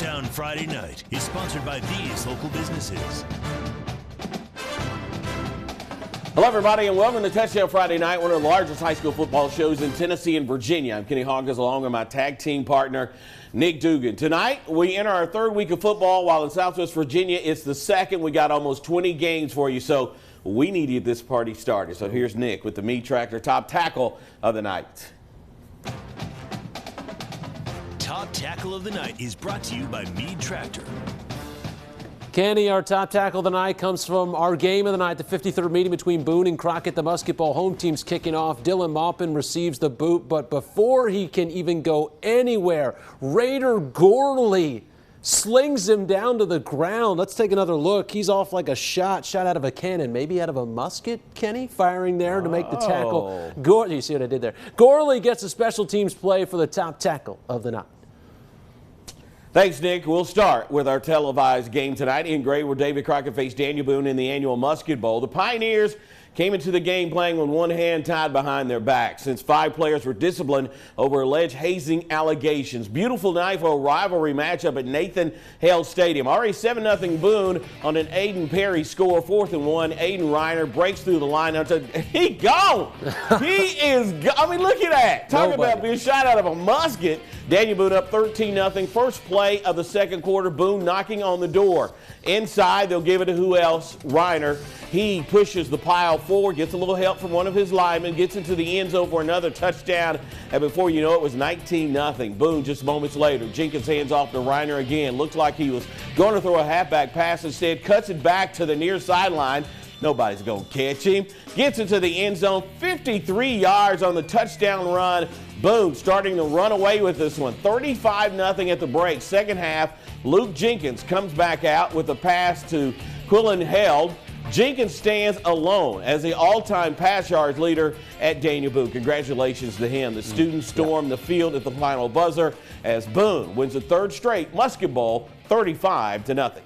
Touchdown Friday Night is sponsored by these local businesses. Hello, everybody, and welcome to Touchdown Friday Night, one of the largest high school football shows in Tennessee and Virginia. I'm Kenny Hawkins, along with my tag team partner, Nick Dugan. Tonight, we enter our third week of football, while in Southwest Virginia, it's the second. We got almost 20 games for you, so we needed this party started. So here's Nick with the Meade Tractor top tackle of the night. Top Tackle of the Night is brought to you by Meade Tractor. Kenny, our top tackle of the night comes from our game of the night, the 53rd meeting between Boone and Crockett. The Musket Bowl home team's kicking off. Dylan Maupin receives the boot, but before he can even go anywhere, Raider Gorley slings him down to the ground. Let's take another look. He's off like a shot out of a cannon, maybe out of a musket, Kenny, firing there to make the tackle. You see what I did there? Gorley gets a special teams play for the top tackle of the night. Thanks, Nick. We'll start with our televised game tonight in Gray, where David Crockett faced Daniel Boone in the annual Musket Bowl. The Pioneers came into the game playing with one hand tied behind their back, since 5 players were disciplined over alleged hazing allegations. Beautiful night for a rivalry matchup at Nathan Hale Stadium. Already 7-0 Boone on an Aiden Perry score. 4th and 1. Aiden Reiner breaks through the line. He gone. He is gone. I mean, look at that. Talk about being shot out of a musket. Daniel Boone up 13-0. First play of the second quarter. Boone knocking on the door. Inside, they'll give it to who else? Reiner. He pushes the pile forward, gets a little help from one of his linemen, gets into the end zone for another touchdown, and before you know it, was 19-0. Boone just moments later. Jenkins hands off to Reiner again. Looks like he was going to throw a halfback pass, instead cuts it back to the near sideline. Nobody's going to catch him. Gets into the end zone, 53 yards on the touchdown run. Boone starting to run away with this one. 35-0 at the break. Second half, Luke Jenkins comes back out with a pass to Quillen Held. Jenkins stands alone as the all-time pass yards leader at Daniel Boone. Congratulations to him. The students storm the field at the final buzzer as Boone wins the third straight Musket Bowl, 35-0.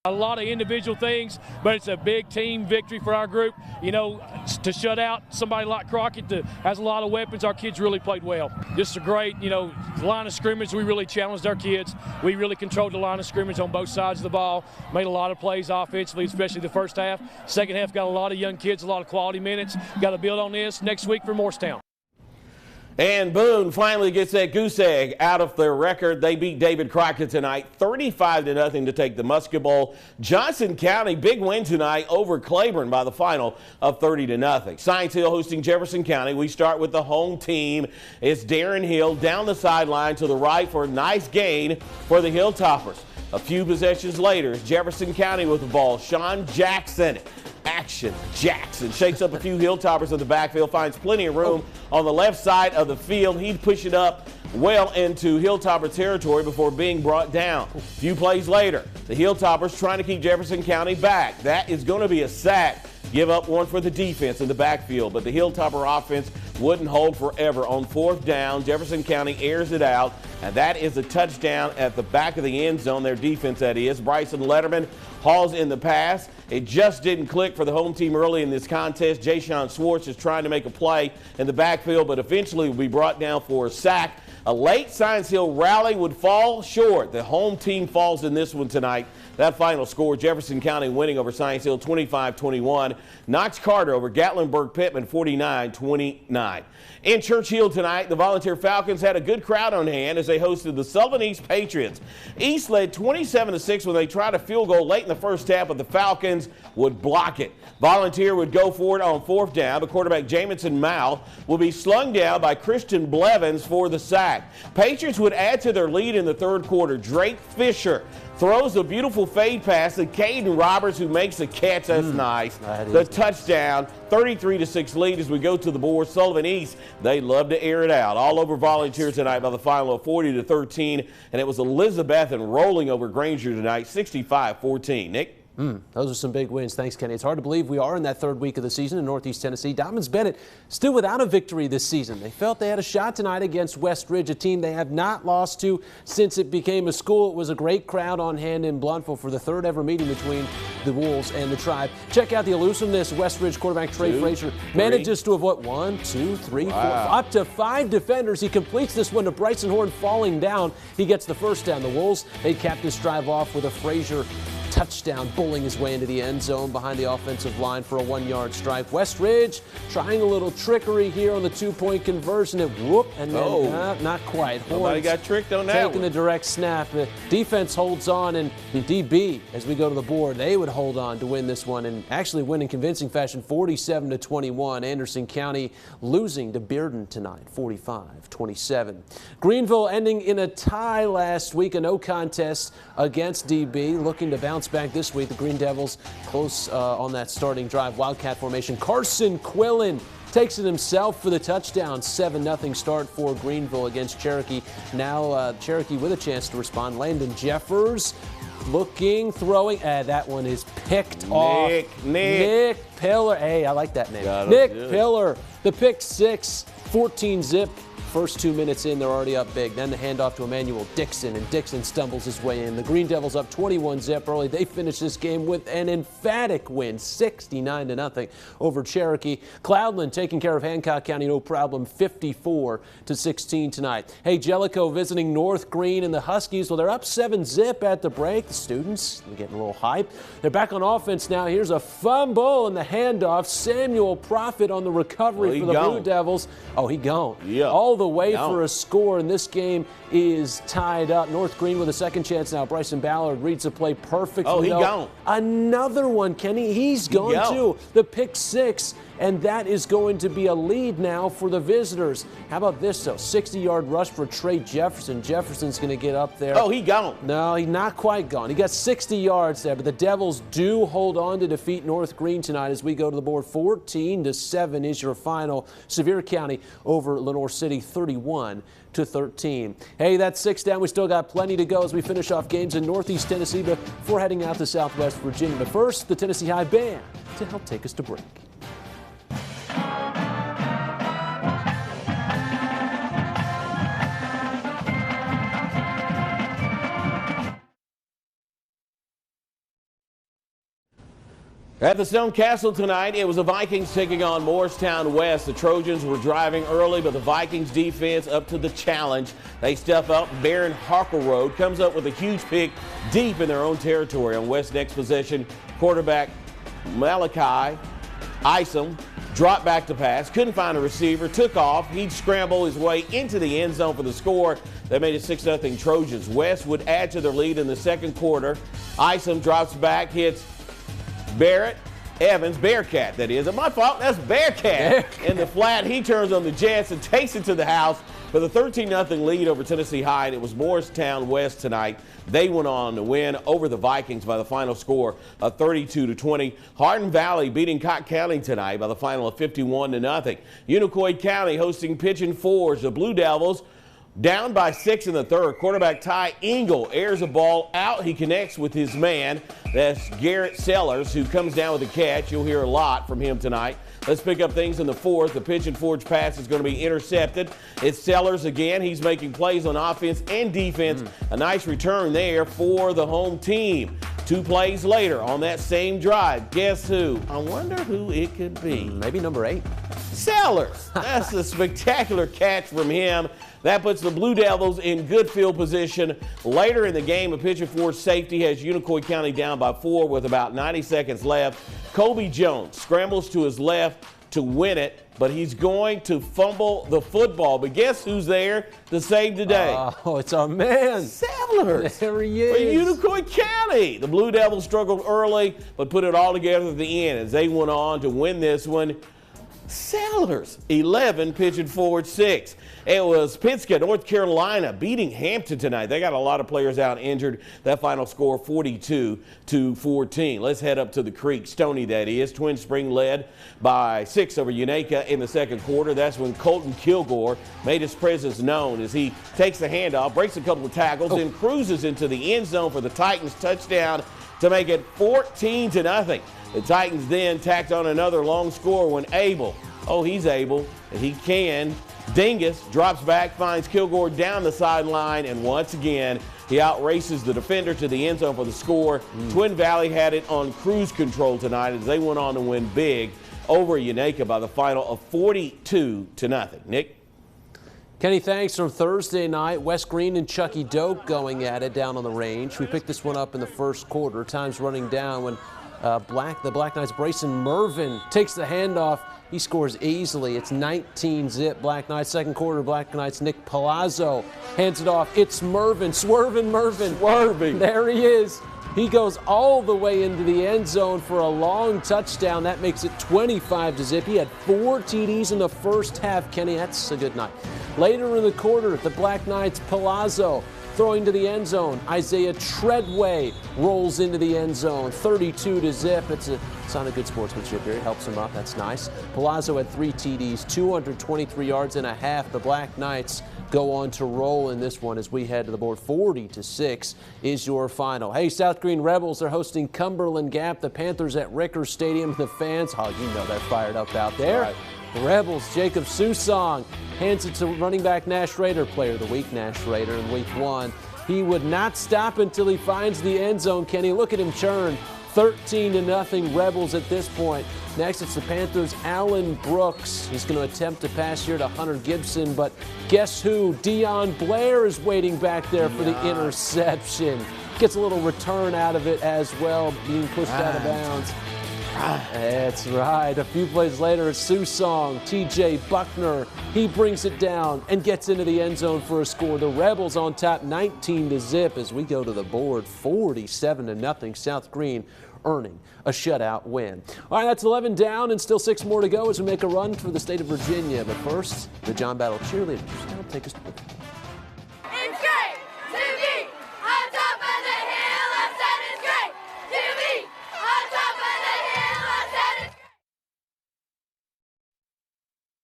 A lot of individual things, but it's a big team victory for our group. You know, to shut out somebody like Crockett that has a lot of weapons, our kids really played well. Just a great, line of scrimmage. We really challenged our kids. We really controlled the line of scrimmage on both sides of the ball. Made a lot of plays offensively, especially the first half. Second half, got a lot of young kids, a lot of quality minutes. Got to build on this next week for Morristown. And Boone finally gets that goose egg out of their record. They beat David Crockett tonight, 35-0 to take the Musket Bowl. Johnson County, big win tonight over Claiborne by the final of 30-0. Science Hill hosting Jefferson County. We start with the home team. It's Darren Hill down the sideline to the right for a nice gain for the Hilltoppers. A few possessions later, Jefferson County with the ball. Sean Jackson. Jackson shakes up a few Hilltoppers in the backfield, finds plenty of room on the left side of the field. He'd push it up well into Hilltopper territory before being brought down. A few plays later, the Hilltoppers trying to keep Jefferson County back. That is going to be a sack. Give up one for the defense in the backfield, but the Hilltopper offense wouldn't hold forever. On 4th down, Jefferson County airs it out, and that is a touchdown at the back of the end zone. Their defense, that is. Bryson Letterman hauls in the pass. It just didn't click for the home team early in this contest. Jayshon Swartz is trying to make a play in the backfield, but eventually will be brought down for a sack. A late Science Hill rally would fall short. The home team falls in this one tonight. That final score, Jefferson County winning over Science Hill 25-21. Knox Carter over Gatlinburg-Pittman 49-29. In Churchill tonight, the Volunteer Falcons had a good crowd on hand as they hosted the Sullivan East Patriots. East led 27-6 when they tried a field goal late in the first half, but the Falcons would block it. Volunteer would go for it on 4th down, but quarterback Jamison Mao will be slung down by Christian Blevins for the sack. Patriots would add to their lead in the third quarter. Drake Fisher throws a beautiful fade pass to Caden Roberts, who makes a catch. That's nice. The touchdown, 33-6 lead as we go to the board. Sullivan East, they love to air it out. All over Volunteer tonight by the final of 40-13, and it was Elizabeth and rolling over Granger tonight, 65-14. Nick? Those are some big wins. Thanks, Kenny. It's hard to believe we are in that third week of the season in Northeast Tennessee. Dobbins-Bennett still without a victory this season. They felt they had a shot tonight against West Ridge, a team they have not lost to since it became a school. It was a great crowd on hand in Blountville for the third ever meeting between the Wolves and the Tribe. Check out the elusiveness. West Ridge quarterback Trey Frazier manages to avoid 1, 2, 3, 4, up to 5 defenders. He completes this one to Bryson Horn falling down. He gets the first down. The Wolves, they cap this drive off with a Frazier touchdown, bowling his way into the end zone behind the offensive line for a 1-yard strike. West Ridge trying a little trickery here on the 2-point conversion. And then not quite. Nobody got tricked on that taking one. the direct snap. The defense holds on, and DB, as we go to the board, they would hold on to win this one and actually win in convincing fashion, 47-21. Anderson County losing to Bearden tonight, 45-27. Greeneville ending in a tie last week, a no contest against DB, looking to bounce back this week. The Green Devils close on that starting drive. Wildcat formation. Carson Quillen takes it himself for the touchdown. 7-0 start for Greeneville against Cherokee. Now Cherokee with a chance to respond. Landon Jeffers looking, throwing. That one is picked off. Nick Pillar. Hey, I like that name. Nick Pillar. The pick six, 14-zip. First 2 minutes in, they're already up big. Then the handoff to Emmanuel Dixon, and Dixon stumbles his way in. The Green Devils up 21-zip early. They finish this game with an emphatic win, 69-0 over Cherokee. Cloudland taking care of Hancock County, no problem, 54-16 tonight. Hey, Jellico visiting North Greene, and the Huskies, well, they're up 7-zip at the break. The students, they're getting a little hype. They're back on offense now. Here's a fumble and the handoff. Samuel Prophet on the recovery for the Blue Devils. Oh, he gone. Yeah. All the way for a score, and this game is tied up. North Greene with a second chance now. Bryson Ballard reads the play perfectly. Oh, he gone. Another one, Kenny. He's gone too. The pick six, and that is going to be a lead now for the visitors. How about this, though? 60-yard rush for Trey Jefferson. Jefferson's going to get up there. Oh, he gone. No, he's not quite gone. He got 60 yards there, but the Devils do hold on to defeat North Greene tonight as we go to the board. 14-7 is your final. Sevier County over Lenoir City, 31-13. Hey, that's 6 down. We still got plenty to go as we finish off games in Northeast Tennessee before heading out to Southwest Virginia. But first, the Tennessee High Band to help take us to break. At the Stone Castle tonight, it was the Vikings taking on Morristown West. The Trojans were driving early, but the Vikings defense up to the challenge. They step up. Baron Harkleroad comes up with a huge pick deep in their own territory on West's next possession. Quarterback Malachi Isom dropped back to pass, couldn't find a receiver, took off. He'd scramble his way into the end zone for the score. That made it 6-0 Trojans. West would add to their lead in the second quarter. Isom drops back, hits Barrett Evans, Bearcat, that is. My fault, that's Bearcat. In the flat, he turns on the Jets and takes it to the house for the 13-0 lead over Tennessee High. And it was Morristown West tonight. They went on to win over the Vikings by the final score of 32-20. Hardin Valley beating Cott County tonight by the final of 51-0. Unicoi County hosting Pigeon Forge. The Blue Devils down by 6 in the third. Quarterback Ty Engel airs a ball out. He connects with his man. That's Garrett Sellers, who comes down with a catch. You'll hear a lot from him tonight. Let's pick up things in the fourth. The Pigeon Forge pass is going to be intercepted. It's Sellers again. He's making plays on offense and defense. A nice return there for the home team. 2 plays later on that same drive. Guess who? I wonder who it could be. Maybe number 8. Sellers. That's a spectacular catch from him. That puts the Blue Devils in good field position. Later in the game, a Pigeon Forge safety has Unicoi County down by 4 with about 90 seconds left. Kobe Jones scrambles to his left to win it, but he's going to fumble the football. But guess who's there to save the day? Oh, it's our man. Sellers. There he is. For Unicoi County. The Blue Devils struggled early, but put it all together at the end as they went on to win this one. Sellers, 11, Pigeon Forge 6. It was Pittsburgh, North Carolina, beating Hampton tonight. They got a lot of players out injured. That final score, 42-14. Let's head up to the creek. Stony, that is. Twin Spring led by 6 over Unaka in the second quarter. That's when Colton Kilgore made his presence known as he takes the handoff, breaks a couple of tackles, and cruises into the end zone for the Titans touchdown. to make it 14-0. The Titans then tacked on another long score when Abel, he's able, and he can. Dingus drops back, finds Kilgore down the sideline, and once again, he outraces the defender to the end zone for the score. Twin Valley had it on cruise control tonight as they went on to win big over Unaka by the final of 42-0. Nick? Kenny, thanks. From Thursday night, Wes Greene and Chucky Doak going at it down on the range. We picked this one up in the first quarter. Time's running down when the Black Knights' Brayson Mervin takes the handoff. He scores easily. It's 19-0 Black Knights. Second quarter, Black Knights' Nick Palazzo hands it off. It's Mervin, swerving Mervin. Swerving. There he is. He goes all the way into the end zone for a long touchdown. That makes it 25-0. He had 4 TDs in the first half, Kenny. That's a good night. Later in the quarter, the Black Knights' Palazzo throwing to the end zone. Isaiah Treadway rolls into the end zone, 32-0. It's not a good sportsmanship here. It helps him up. That's nice. Palazzo had 3 TDs, 223 yards and a half. The Black Knights go on to roll in this one as we head to the board. 40-6 is your final. Hey, South Green Rebels are hosting Cumberland Gap. The Panthers at Ricker Stadium. The fans, they're fired up out there. Right. The Rebels, Jacob Susong hands it to running back Nash Rader, player of the week, Nash Rader in week 1. He would not stop until he finds the end zone, Kenny. Look at him churn. 13-0 Rebels at this point. Next, it's the Panthers' Allen Brooks. He's going to attempt to pass here to Hunter Gibson, but guess who? Dion Blair is waiting back there for the interception. Gets a little return out of it as well, being pushed out of bounds. That's right. A few plays later, it's Susong, TJ Buckner. He brings it down and gets into the end zone for a score. The Rebels on top 19-0 as we go to the board. 47-0 South Green earning a shutout win. All right, that's 11 down and still 6 more to go as we make a run for the state of Virginia. But first, the John Battle cheerleaders. That'll take us to the It's great to be on top of the hill. I said it's great to be on top of the hill. I said it's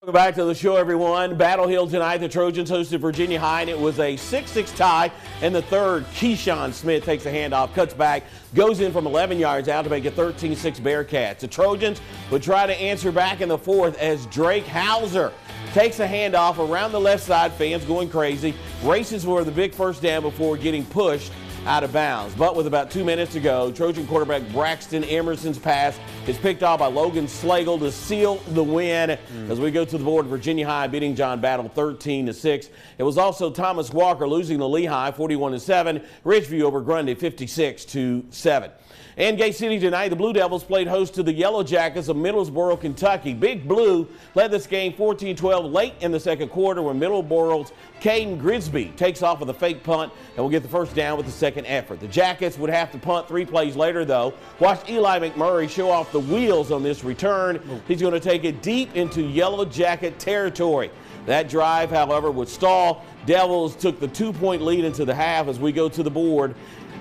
Welcome back to the show, everyone. Battle Hill tonight. The Trojans hosted Virginia High, and it was a 6-6 tie in the third. Keyshawn Smith takes a handoff, cuts back, goes in from 11 yards out to make it 13-6 Bearcats. The Trojans would try to answer back in the fourth as Drake Hauser takes a handoff around the left side. Fans going crazy. Races for the big first down before getting pushed out of bounds. But with about 2 minutes to go, Trojan quarterback Braxton Emerson's pass is picked off by Logan Slagle to seal the win as we go to the board. Virginia High beating John Battle 13-6. It was also Thomas Walker losing to Lehigh 41-7. Ridgeview over Grundy 56-7. In Gate City tonight, the Blue Devils played host to the Yellow Jackets of Middlesboro, Kentucky. Big Blue led this game 14-12 late in the second quarter when Middleboro's Caden Grigsby takes off with a fake punt and will get the first down with the second effort. The Jackets would have to punt 3 plays later, though. Watch Eli McMurray show off the wheels on this return. He's going to take it deep into Yellow Jacket territory. That drive, however, would stall. Devils took the 2-point lead into the half as we go to the board.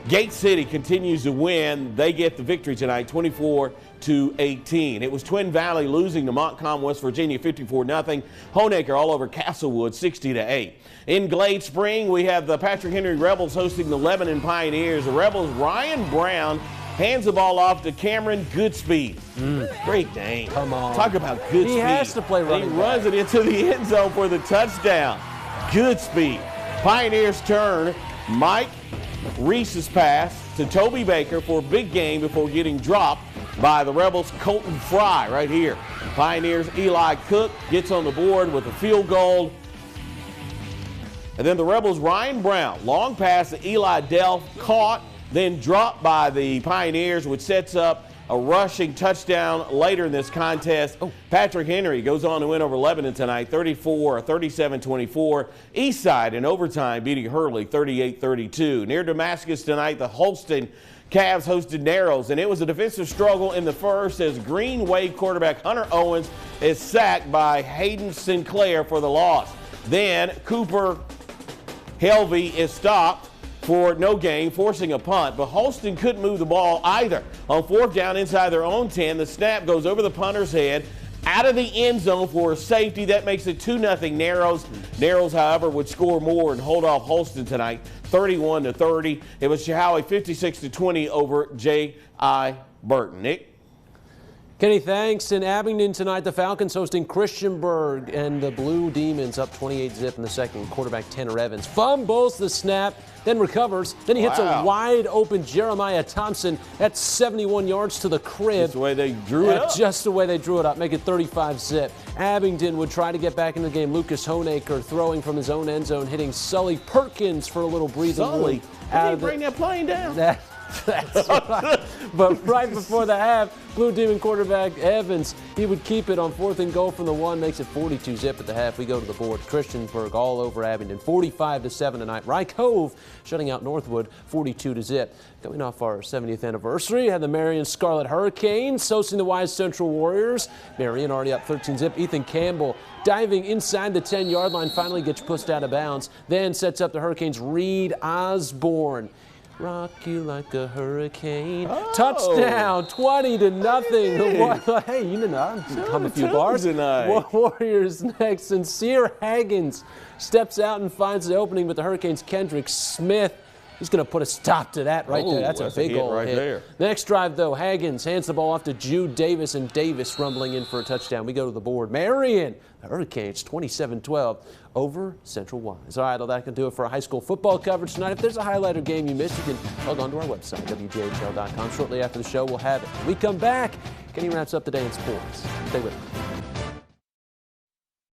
Gate City continues to win. They get the victory tonight, 24-18. It was Twin Valley losing to Montcalm, West Virginia, 54-0. Honaker all over Castlewood, 60-8. In Glade Spring, we have the Patrick Henry Rebels hosting the Lebanon Pioneers. The Rebels' Ryan Brown hands the ball off to Cameron Goodspeed. Great name. Come on. Talk about Goodspeed. He has to play running back. He runs it into the end zone for the touchdown. Goodspeed. Pioneers turn. Mike Reese's pass to Toby Baker for a big game before getting dropped by the Rebels' Colton Fry right here. Pioneers' Eli Cook gets on the board with a field goal. And then the Rebels' Ryan Brown, long pass to Eli Delph, caught, then dropped by the Pioneers, which sets up a rushing touchdown later in this contest. Patrick Henry goes on to win over Lebanon tonight, 37-24. Eastside in overtime beating Hurley 38-32. Near Damascus tonight, the Holston Cavs hosted Narrows, and it was a defensive struggle in the first as Green Wave quarterback Hunter Owens is sacked by Hayden Sinclair for the loss. Then Cooper Helvey is stopped for no gain, forcing a punt, but Holston couldn't move the ball either. On fourth down inside their own 10, the snap goes over the punter's head, out of the end zone for a safety. That makes it 2-0 Narrows. Narrows, however, would score more and hold off Holston tonight, 31-30. It was Chehalis 56-20 over J.I. Burton. Nick? Kenny, thanks. In Abingdon tonight, the Falcons hosting Christiansburg, and the Blue Demons up 28-0 in the second. Quarterback Tanner Evans fumbles the snap, then recovers. Then he hits a wide-open Jeremiah Thompson at 71 yards to the crib. Just the way they drew it up. Just the way they drew it up, make it 35-0. Abingdon would try to get back in the game. Lucas Honaker throwing from his own end zone, hitting Sully Perkins for a little breathing room. How did he bring that plane down? That's right. But right before the half, Blue Demon quarterback Evans, he would keep it on 4th and goal from the 1, makes it 42-0 at the half. We go to the board. Christiansburg all over Abingdon, 45-7 tonight. Rye Cove shutting out Northwood, 42-0. Coming off our 70th anniversary, had the Marion Scarlet Hurricanes hosting the Wise Central Warriors. Marion already up 13-0. Ethan Campbell diving inside the 10-yard line, finally gets pushed out of bounds, then sets up the Hurricanes' Reed Osborne. Rock you like a hurricane. Touchdown, 20-0. Hey, you know, I'm hum a few bars tonight. Warriors next. Sincere Haggins steps out and finds the opening, but the Hurricanes' Kendrick Smith, he's going to put a stop to that right there. That's a big old right hit. There. Next drive, though, Haggins hands the ball off to Jude Davis, and Davis rumbling in for a touchdown. We go to the board. Marion, the Hurricanes, 27-12 over Central Wise. All right, well, that can do it for our high school football coverage tonight. If there's a highlight or game you missed, you can log on to our website, WJHL.com. Shortly after the show, we'll have it. When we come back, Kenny wraps up the day in sports. Stay with us.